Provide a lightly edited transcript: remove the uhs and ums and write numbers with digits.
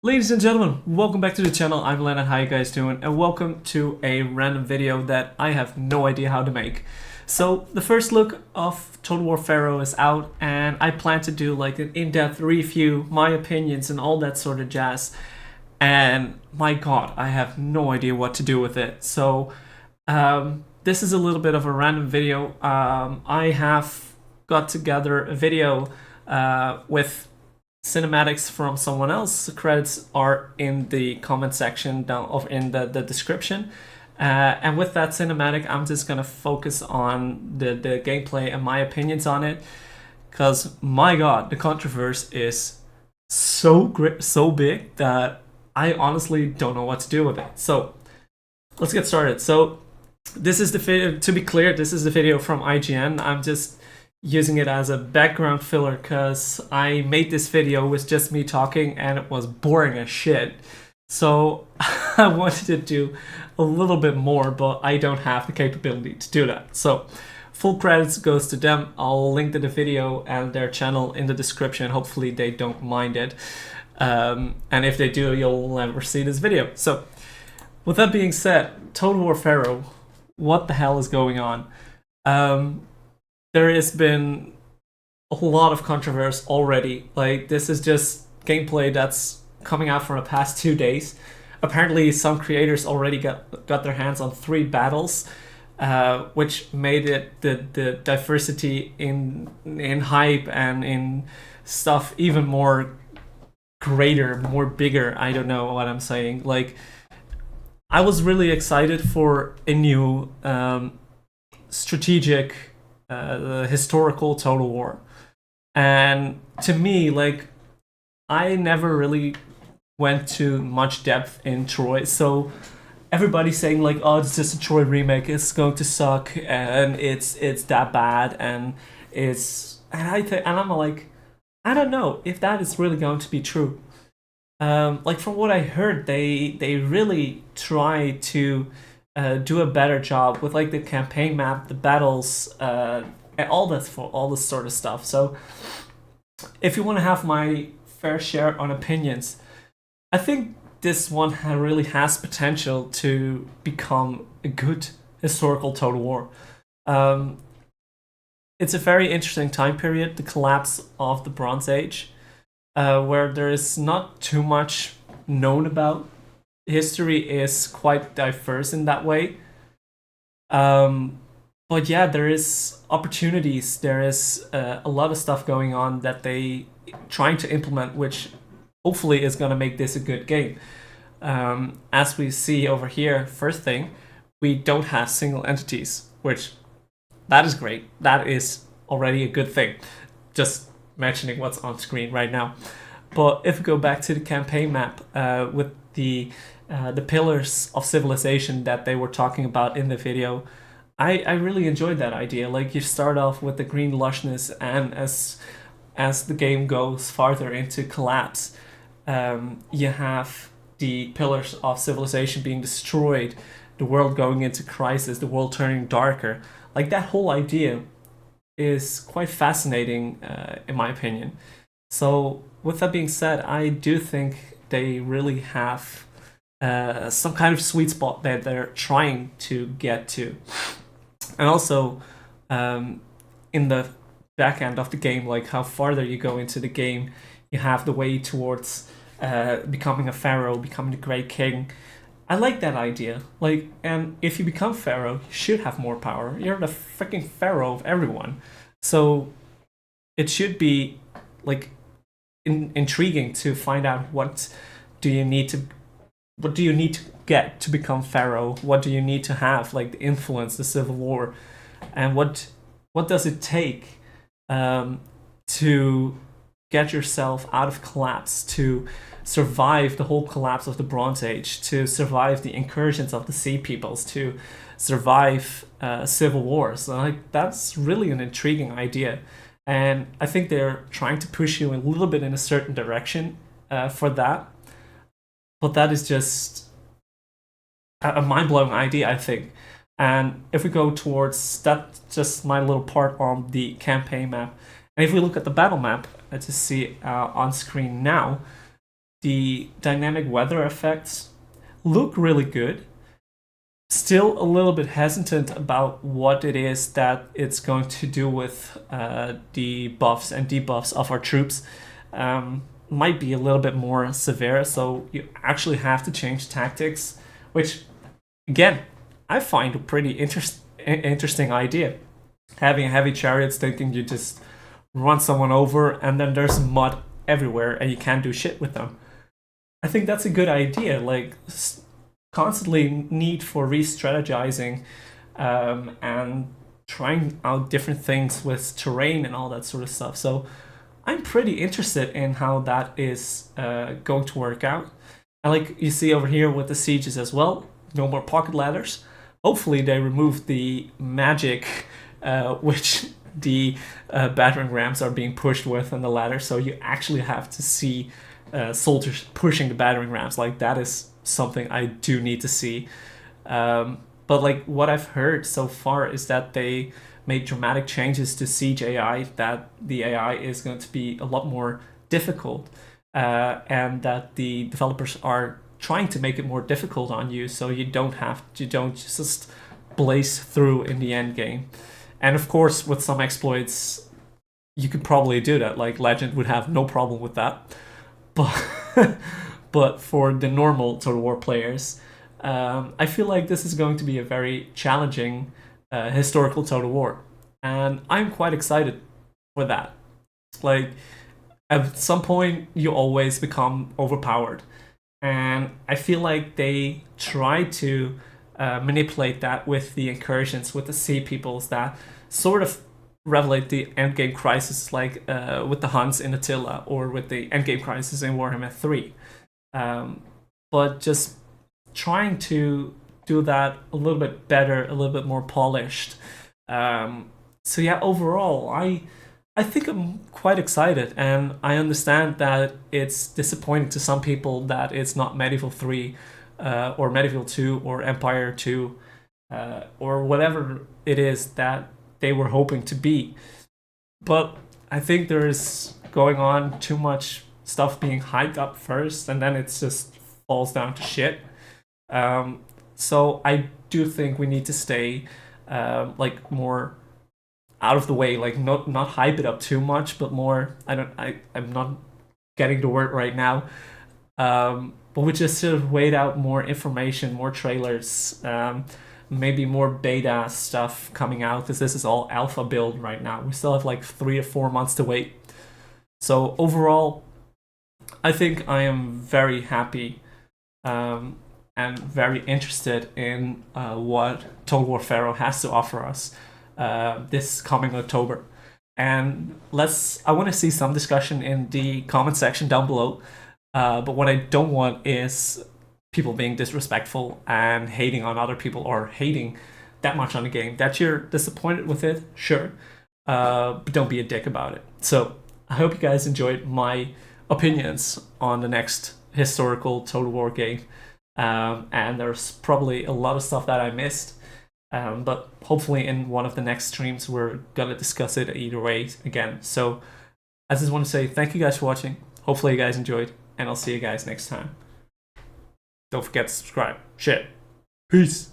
Ladies and gentlemen, welcome back to the channel. I'm Leonard. How you guys doing? And welcome to a random video that I have no idea how to make. So the first look of Total War Pharaoh is out, and I plan to do like an in-depth review, my opinions and all that sort of jazz. And my god, I have no idea what to do with it. So this is a little bit of a random video. I have got together a video with cinematics from someone else. The credits are in the comment section down of in the description. And with that cinematic, I'm just gonna focus on the gameplay and my opinions on it. Cause my god, the controverse is so big that I honestly don't know what to do with it. So let's get started. So this is the video. To be clear, this is the video from IGN. I'm just using it as a background filler because I made this video with just me talking and it was boring as shit. So I wanted to do a little bit more, but I don't have the capability to do that. So full credits goes to them. I'll link to the video and their channel in the description. Hopefully they don't mind it. And if they do, you'll never see this video. So with that being said, Total War Pharaoh, what the hell is going on? There has been a lot of controversy already. Like, this is just gameplay that's coming out for the past 2 days. Apparently, some creators already got their hands on 3 battles, which made it the diversity in hype and in stuff even more greater, more bigger. I don't know what I'm saying. Like, I was really excited for a new strategic historical Total War, and to me, like, I never really went to much depth in Troy, so everybody's saying like, oh, it's just a Troy remake, it's going to suck and it's that bad, and I'm like, I don't know if that is really going to be true. Like, from what I heard, they really try to do a better job with like the campaign map, the battles, and all this sort of stuff. So if you want to have my fair share on opinions, I think this one really has potential to become a good historical Total War. It's a very interesting time period, the collapse of the Bronze Age, where there is not too much known about. History is quite diverse in that way. But yeah, there is opportunities. There is a lot of stuff going on that they trying to implement, which hopefully is going to make this a good game. As we see over here, first thing, we don't have single entities, which that is great. That is already a good thing. Just mentioning what's on screen right now. But if we go back to the campaign map with the pillars of civilization that they were talking about in the video, I really enjoyed that idea. Like, you start off with the green lushness, and as the game goes farther into collapse, you have the pillars of civilization being destroyed, the world going into crisis, the world turning darker. Like, that whole idea is quite fascinating, in my opinion. So with that being said, I do think they really have some kind of sweet spot that they're trying to get to. And also, in the back end of the game, like how farther you go into the game, you have the way towards becoming a pharaoh, becoming the great king. I like that idea. Like, and if you become pharaoh, you should have more power. You're the freaking pharaoh of everyone. So it should be like intriguing to find out what do you need to get to become pharaoh. What do you need to have, like, the influence, the civil war, and what does it take to get yourself out of collapse, to survive the whole collapse of the Bronze Age, to survive the incursions of the Sea Peoples, to survive civil wars. Like, that's really an intriguing idea, and I think they're trying to push you a little bit in a certain direction for that. But that is just a mind-blowing idea, I think. And if we go towards that, just my little part on the campaign map, and if we look at the battle map, let's just see on screen now, the dynamic weather effects look really good. Still a little bit hesitant about what it is that it's going to do with the buffs and debuffs of our troops. Might be a little bit more severe, so you actually have to change tactics, which, again, I find a pretty interesting idea. Having heavy chariots, thinking you just run someone over and then there's mud everywhere and you can't do shit with them. I think that's a good idea. Like, constantly need for re-strategizing and trying out different things with terrain and all that sort of stuff. So I'm pretty interested in how that is going to work out. And like you see over here with the sieges as well, no more pocket ladders. Hopefully they remove the magic which the battering rams are being pushed with on the ladder, so you actually have to see soldiers pushing the battering rams. Like, that is something I do need to see. But like, what I've heard so far is that they made dramatic changes to siege AI, that the AI is going to be a lot more difficult, and that the developers are trying to make it more difficult on you, so you don't just blaze through in the end game. And of course, with some exploits, you could probably do that. Like, Legend would have no problem with that. But but for the normal Total War players, I feel like this is going to be a very challenging historical Total War, and I'm quite excited for that. Like, at some point, you always become overpowered, and I feel like they try to manipulate that with the incursions, with the sea peoples that sort of revelate the endgame crisis, like with the Huns in Attila, or with the endgame crisis in Warhammer 3. But just trying to do that a little bit better, a little bit more polished. So yeah, overall, I think I'm quite excited, and I understand that it's disappointing to some people that it's not Medieval 3 or Medieval 2 or Empire 2 or whatever it is that they were hoping to be. But I think there is going on too much stuff being hyped up first, and then it just falls down to shit. So I do think we need to stay like more out of the way, like not hype it up too much, but more, I'm not getting the word right now. But we just sort of wait out more information, more trailers, maybe more beta stuff coming out, because this is all alpha build right now. We still have like 3 or 4 months to wait. So overall, I think I am very happy and very interested in what Total War Pharaoh has to offer us this coming October. And I want to see some discussion in the comment section down below. But what I don't want is people being disrespectful and hating on other people, or hating that much on the game. That you're disappointed with it, sure, but don't be a dick about it. So I hope you guys enjoyed my opinions on the next historical Total War game. And there's probably a lot of stuff that I missed, but hopefully in one of the next streams we're gonna discuss it either way again. So I just want to say thank you guys for watching. Hopefully you guys enjoyed, and I'll see you guys next time. Don't forget to subscribe. Shit. Peace.